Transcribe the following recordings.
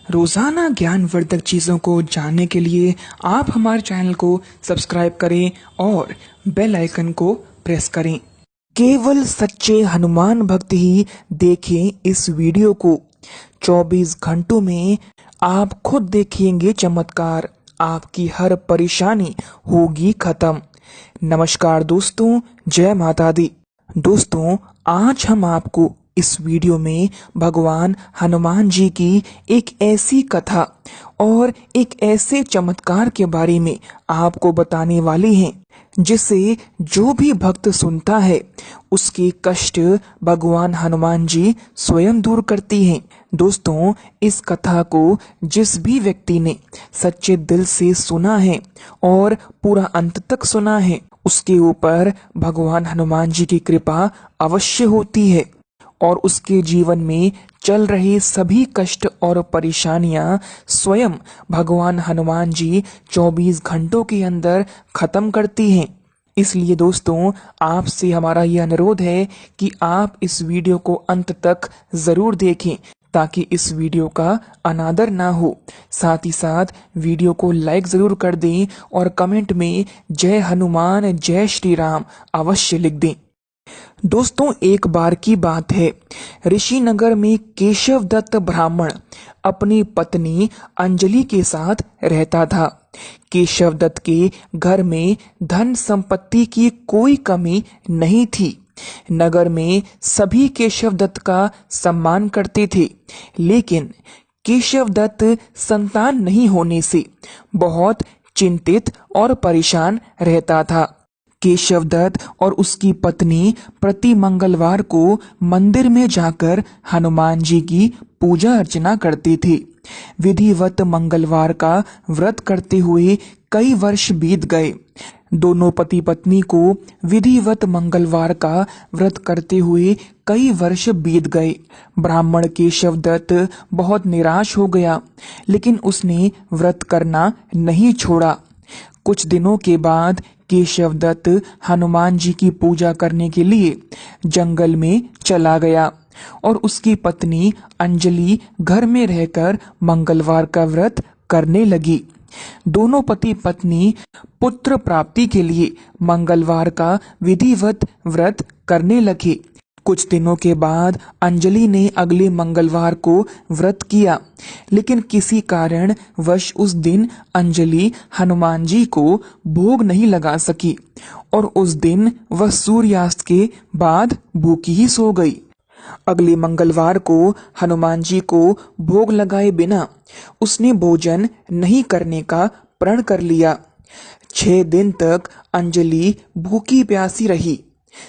रोजाना ज्ञानवर्धक चीजों को जानने के लिए आप हमारे चैनल को सब्सक्राइब करें और बेल आइकन को प्रेस करें। केवल सच्चे हनुमान भक्त ही देखें इस वीडियो को। 24 घंटों में आप खुद देखेंगे चमत्कार, आपकी हर परेशानी होगी खत्म। नमस्कार दोस्तों, जय माता दी। दोस्तों, आज हम आपको इस वीडियो में भगवान हनुमान जी की एक ऐसी कथा और एक ऐसे चमत्कार के बारे में आपको बताने वाले हैं जिसे जो भी भक्त सुनता है उसके कष्ट भगवान हनुमान जी स्वयं दूर करती हैं। दोस्तों, इस कथा को जिस भी व्यक्ति ने सच्चे दिल से सुना है और पूरा अंत तक सुना है, उसके ऊपर भगवान हनुमान जी की कृपा अवश्य होती है और उसके जीवन में चल रहे सभी कष्ट और परेशानियां स्वयं भगवान हनुमान जी 24 घंटों के अंदर खत्म करती हैं। इसलिए दोस्तों, आपसे हमारा यह अनुरोध है कि आप इस वीडियो को अंत तक जरूर देखें ताकि इस वीडियो का अनादर ना हो। साथ ही साथ वीडियो को लाइक जरूर कर दें और कमेंट में जय हनुमान जय श्री राम अवश्य लिख दें। दोस्तों, एक बार की बात है, ऋषि नगर में केशव दत्त ब्राह्मण अपनी पत्नी अंजलि के साथ रहता था। केशव दत्त के घर में धन संपत्ति की कोई कमी नहीं थी। नगर में सभी केशव दत्त का सम्मान करते थे, लेकिन केशव दत्त संतान नहीं होने से बहुत चिंतित और परेशान रहता था। केशव दत्त और उसकी पत्नी प्रति मंगलवार को मंदिर में जाकर हनुमान जी की पूजा अर्चना करते थे। विधिवत मंगलवार का व्रत करते हुए कई वर्ष बीत गए। दोनों पति पत्नी को विधिवत मंगलवार का व्रत करते हुए कई वर्ष बीत गए। ब्राह्मण केशव दत्त बहुत निराश हो गया, लेकिन उसने व्रत करना नहीं छोड़ा। कुछ दिनों के बाद केशव दत्त हनुमान जी की पूजा करने के लिए जंगल में चला गया और उसकी पत्नी अंजलि घर में रहकर मंगलवार का व्रत करने लगी। दोनों पति पत्नी पुत्र प्राप्ति के लिए मंगलवार का विधिवत व्रत करने लगे। कुछ दिनों के बाद अंजलि ने अगले मंगलवार को व्रत किया, लेकिन किसी कारण वश उस दिन अंजलि हनुमान जी को भोग नहीं लगा सकी और उस दिन वह सूर्यास्त के बाद भूखी ही सो गई। अगले मंगलवार को हनुमान जी को भोग लगाए बिना उसने भोजन नहीं करने का प्रण कर लिया। 6 दिन तक अंजलि भूखी प्यासी रही।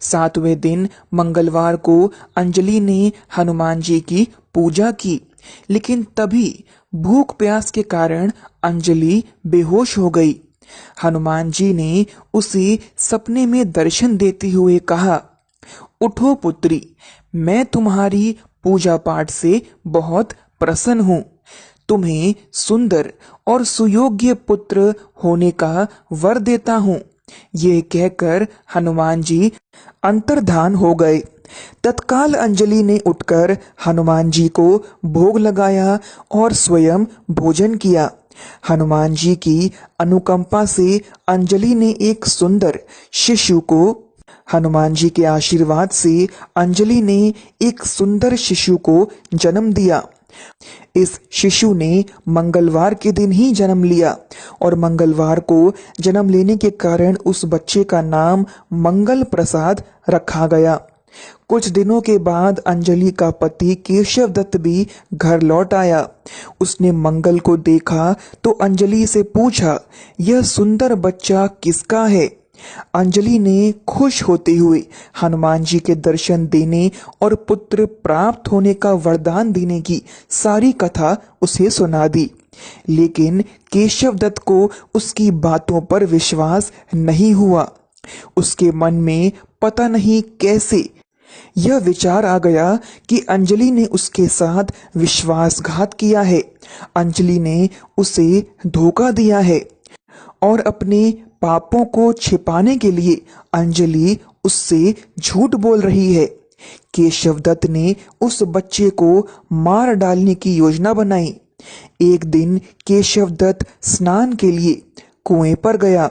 7वें दिन मंगलवार को अंजलि ने हनुमान जी की पूजा की, लेकिन तभी भूख प्यास के कारण अंजलि बेहोश हो गई। हनुमान जी ने उसे सपने में दर्शन देते हुए कहा, उठो पुत्री, मैं तुम्हारी पूजा पाठ से बहुत प्रसन्न हूँ। तुम्हें सुंदर और सुयोग्य पुत्र होने का वर देता हूँ। ये कहकर हनुमान जी अंतर्धान हो गए। तत्काल अंजलि ने उठकर हनुमान जी को भोग लगाया और स्वयं भोजन किया। हनुमान जी की अनुकंपा से अंजलि ने एक सुंदर शिशु को हनुमान जी के आशीर्वाद से अंजलि ने एक सुंदर शिशु को जन्म दिया। इस शिशु ने मंगलवार के दिन ही जन्म लिया और मंगलवार को जन्म लेने के कारण उस बच्चे का नाम मंगल प्रसाद रखा गया। कुछ दिनों के बाद अंजलि का पति केशव दत्त भी घर लौट आया। उसने मंगल को देखा तो अंजलि से पूछा, यह सुंदर बच्चा किसका है? अंजलि ने खुश होते हुए हनुमान जी के दर्शन देने और पुत्र प्राप्त होने का वरदान देने की सारी कथा उसे सुना दी, लेकिन केशव दत्त को उसकी बातों पर विश्वास नहीं हुआ। उसके मन में पता नहीं कैसे यह विचार आ गया कि अंजलि ने उसके साथ विश्वासघात किया है, अंजलि ने उसे धोखा दिया है और अपने पापों को छिपाने के लिए अंजलि उससे झूठ बोल रही है। केशव दत्त ने उस बच्चे को मार डालने की योजना बनाई। एक दिन केशवदत्त स्नान के लिए कुएं पर गया।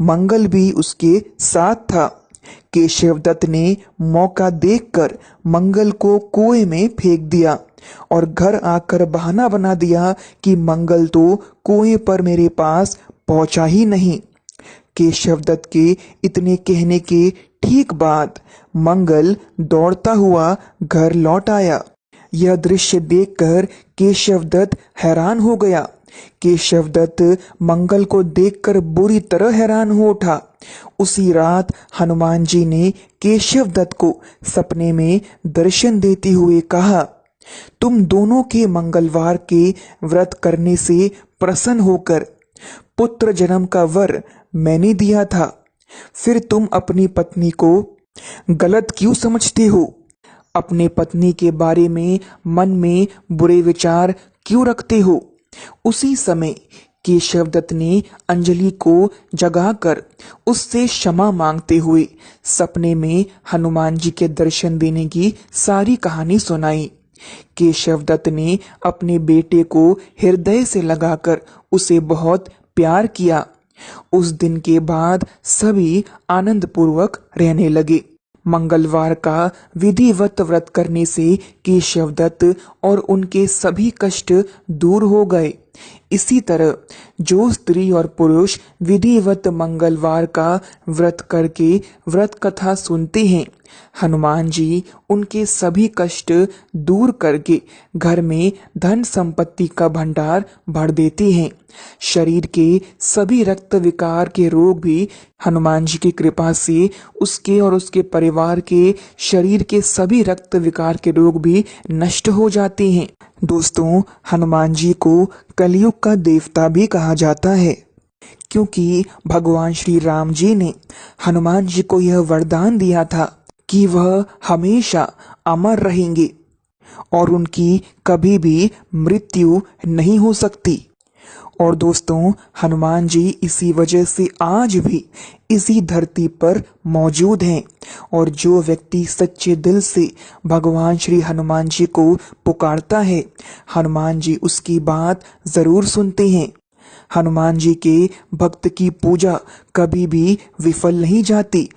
मंगल भी उसके साथ था। केशवदत्त ने मौका देखकर मंगल को कुएं में फेंक दिया और घर आकर बहाना बना दिया कि मंगल तो कुएं पर मेरे पास पहुंचा ही नहीं। केशवदत्त के इतने कहने के ठीक बाद मंगल दौड़ता हुआ घर लौट आया। यह दृश्य देखकर केशवदत्त हैरान हो गया। केशवदत्त मंगल को देखकर बुरी तरह हैरान हो उठा। उसी रात हनुमान जी ने केशवदत्त को सपने में दर्शन देते हुए कहा, तुम दोनों के मंगलवार के व्रत करने से प्रसन्न होकर पुत्र जन्म का वर मैंने दिया था। फिर तुम अपनी पत्नी को गलत क्यों समझते हो? अपने पत्नी के बारे में मन में बुरे विचार क्यों रखते हो? उसी समय केशवदत्त ने अंजलि को जगाकर उससे क्षमा मांगते हुए सपने में हनुमान जी के दर्शन देने की सारी कहानी सुनाई। केशवदत्त ने अपने बेटे को हृदय से लगाकर उसे बहुत प्यार किया। उस दिन के बाद सभी आनंद पूर्वक रहने लगे। मंगलवार का विधिवत व्रत करने से केशवदत्त और उनके सभी कष्ट दूर हो गए। इसी तरह जो स्त्री और पुरुष विधिवत मंगलवार का व्रत करके व्रत कथा सुनते हैं, हनुमान जी उनके सभी कष्ट दूर करके घर में धन संपत्ति का भंडार भर देते हैं। शरीर के सभी रक्त विकार के रोग भी हनुमान जी की कृपा से उसके और उसके परिवार के शरीर के सभी रक्त विकार के रोग भी नष्ट हो जाते हैं। दोस्तों, हनुमान जी को कलयुग का देवता भी कहा जाता है, क्योंकि भगवान श्री राम जी ने हनुमान जी को यह वरदान दिया था कि वह हमेशा अमर रहेंगे और उनकी कभी भी मृत्यु नहीं हो सकती। और दोस्तों, हनुमान जी इसी वजह से आज भी इसी धरती पर मौजूद हैं। और जो व्यक्ति सच्चे दिल से भगवान श्री हनुमान जी को पुकारता है, हनुमान जी उसकी बात जरूर सुनते हैं। हनुमान जी के भक्त की पूजा कभी भी विफल नहीं जाती,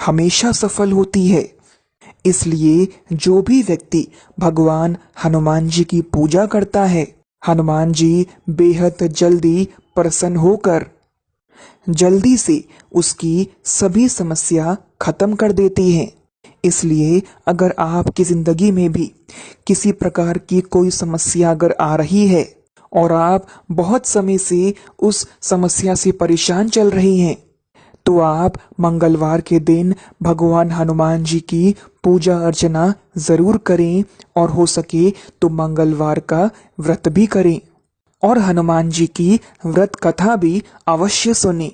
हमेशा सफल होती है। इसलिए जो भी व्यक्ति भगवान हनुमान जी की पूजा करता है, हनुमान जी बेहद जल्दी प्रसन्न होकर जल्दी से उसकी सभी समस्या खत्म कर देती हैं। इसलिए अगर आपकी जिंदगी में भी किसी प्रकार की कोई समस्या अगर आ रही है और आप बहुत समय से उस समस्या से परेशान चल रही हैं, तो आप मंगलवार के दिन भगवान हनुमान जी की पूजा अर्चना जरूर करें और हो सके तो मंगलवार का व्रत भी करें और हनुमान जी की व्रत कथा भी अवश्य सुनें।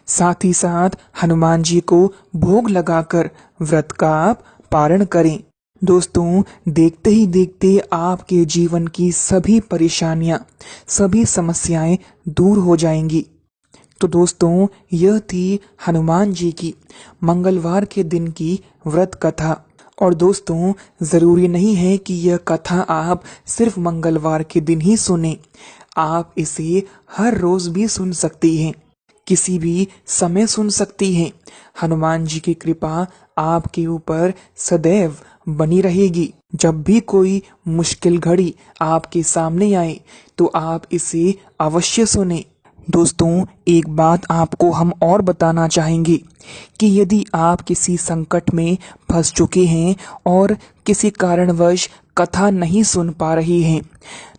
साथ ही साथ हनुमान जी को भोग लगाकर व्रत का आप पारण करें। दोस्तों, देखते ही देखते आपके जीवन की सभी परेशानियां, सभी समस्याएं दूर हो जाएंगी। तो दोस्तों, यह थी हनुमान जी की मंगलवार के दिन की व्रत कथा। और दोस्तों, जरूरी नहीं है कि यह कथा आप सिर्फ मंगलवार के दिन ही सुने, आप इसे हर रोज भी सुन सकती हैं, किसी भी समय सुन सकती हैं। हनुमान जी की कृपा आपके ऊपर सदैव बनी रहेगी। जब भी कोई मुश्किल घड़ी आपके सामने आए तो आप इसे अवश्य सुने। दोस्तों, एक बात आपको हम और बताना चाहेंगे कि यदि आप किसी संकट में फंस चुके हैं और किसी कारणवश कथा नहीं सुन पा रहे हैं,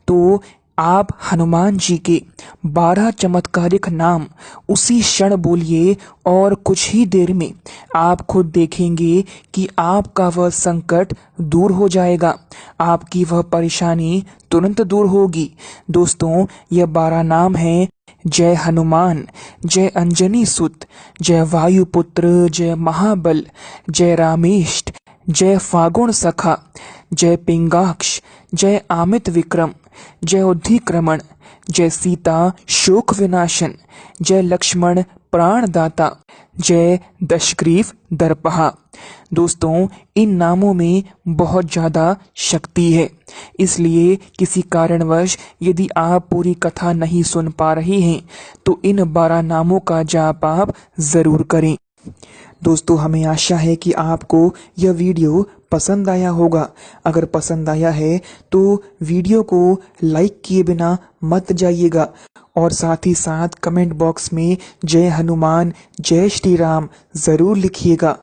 तो आप हनुमान जी के 12 चमत्कारिक नाम उसी क्षण बोलिए और कुछ ही देर में आप खुद देखेंगे कि आपका वह संकट दूर हो जाएगा, आपकी वह परेशानी तुरंत दूर होगी। दोस्तों, यह 12 नाम हैं: जय हनुमान, जय अंजनी सुत, जय वायुपुत्र, जय महाबल, जय रामेष्ट, जय फागुण सखा, जय पिंगाक्ष, जय आमित विक्रम, जय उद्धिक्रमण, जय सीता शोक विनाशन, जय लक्ष्मण प्राणदाता, जय दशग्रीव दर्पहा। दोस्तों, इन नामों में बहुत ज़्यादा शक्ति है, इसलिए किसी कारणवश यदि आप पूरी कथा नहीं सुन पा रहे हैं तो इन 12 नामों का जाप आप ज़रूर करें। दोस्तों, हमें आशा है कि आपको यह वीडियो पसंद आया होगा। अगर पसंद आया है तो वीडियो को लाइक किए बिना मत जाइएगा और साथ ही साथ कमेंट बॉक्स में जय हनुमान जय श्री राम ज़रूर लिखिएगा।